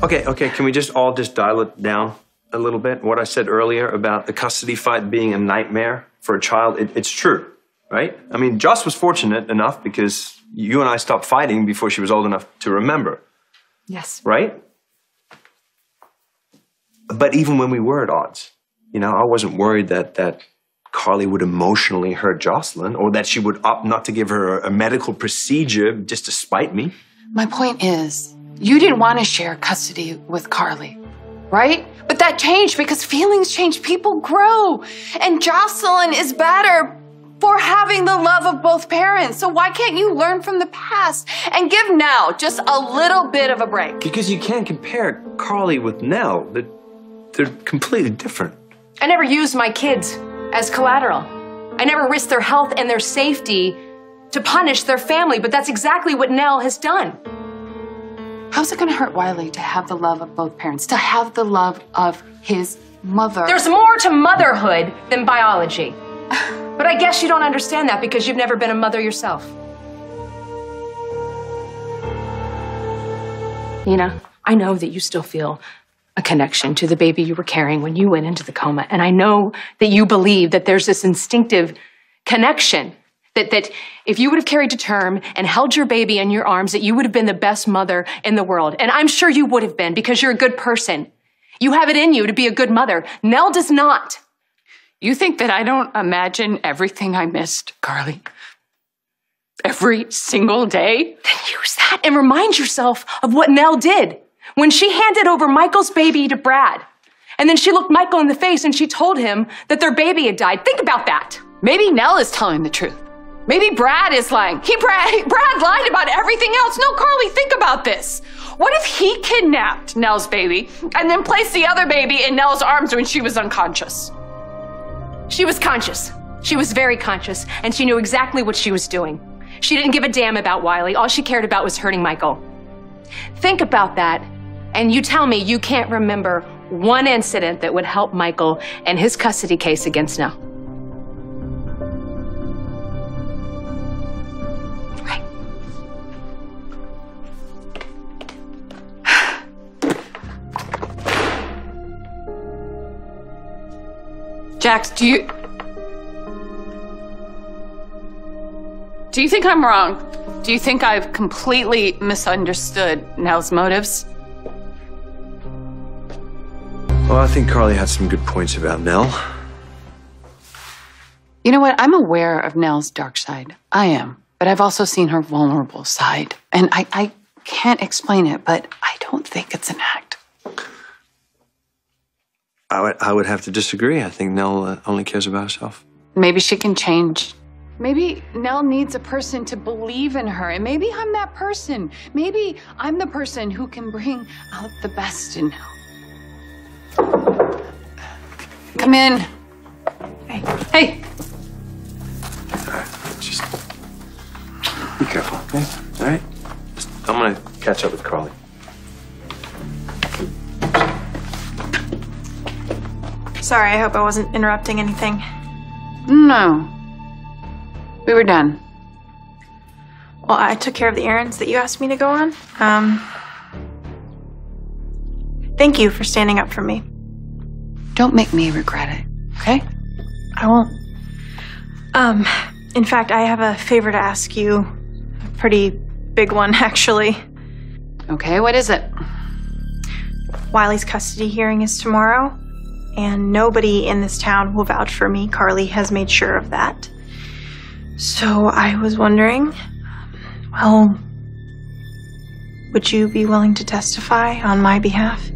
Okay, can we just all dial it down a little bit? What I said earlier about the custody fight being a nightmare for a child, it's true, right? I mean, Joss was fortunate enough because you and I stopped fighting before she was old enough to remember. Yes. Right? But even when we were at odds, you know, I wasn't worried that Carly would emotionally hurt Josslyn or that she would opt not to give her a medical procedure just to spite me. My point is, you didn't want to share custody with Carly, right? But that changed because feelings change, people grow. And Josslyn is better for having the love of both parents. So why can't you learn from the past and give Nelle just a little bit of a break? Because you can't compare Carly with Nelle. They're completely different. I never used my kids as collateral. I never risked their health and their safety to punish their family, but that's exactly what Nelle has done. How's it going to hurt Wiley to have the love of both parents, to have the love of his mother? There's more to motherhood than biology. But I guess you don't understand that because you've never been a mother yourself. Nina, I know that you still feel a connection to the baby you were carrying when you went into the coma. And I know that you believe that there's this instinctive connection that if you would have carried to term and held your baby in your arms, that you would have been the best mother in the world. And I'm sure you would have been because you're a good person. You have it in you to be a good mother. Nelle does not. You think that I don't imagine everything I missed, Carly? Every single day? Then use that and remind yourself of what Nelle did when she handed over Michael's baby to Brad. And then she looked Michael in the face and she told him that their baby had died. Think about that. Maybe Nelle is telling the truth. Maybe Brad is lying. Brad lied about everything else. No, Carly, think about this. What if he kidnapped Nelle's baby and then placed the other baby in Nelle's arms when she was unconscious? She was conscious. She was very conscious, and she knew exactly what she was doing. She didn't give a damn about Wiley. All she cared about was hurting Michael. Think about that, and you tell me you can't remember one incident that would help Michael and his custody case against Nelle. Right. Jax, do you think I'm wrong? Do you think I've completely misunderstood Nelle's motives? Well, I think Carly had some good points about Nelle. You know what? I'm aware of Nelle's dark side. I am. But I've also seen her vulnerable side. And I can't explain it, but I don't think it's an act. I would have to disagree. I think Nelle only cares about herself. Maybe she can change. Maybe Nelle needs a person to believe in her, and maybe I'm that person. Maybe I'm the person who can bring out the best in Nelle. Come in. Hey. Hey. All right, just be careful, okay? All right? I'm gonna catch up with Carly. Sorry, I hope I wasn't interrupting anything. No. We were done. Well, I took care of the errands that you asked me to go on. Thank you for standing up for me. Don't make me regret it, okay? I won't. In fact, I have a favor to ask you. A pretty big one, actually. Okay, what is it? Wiley's custody hearing is tomorrow, and nobody in this town will vouch for me. Carly has made sure of that. So I was wondering, well, would you be willing to testify on my behalf?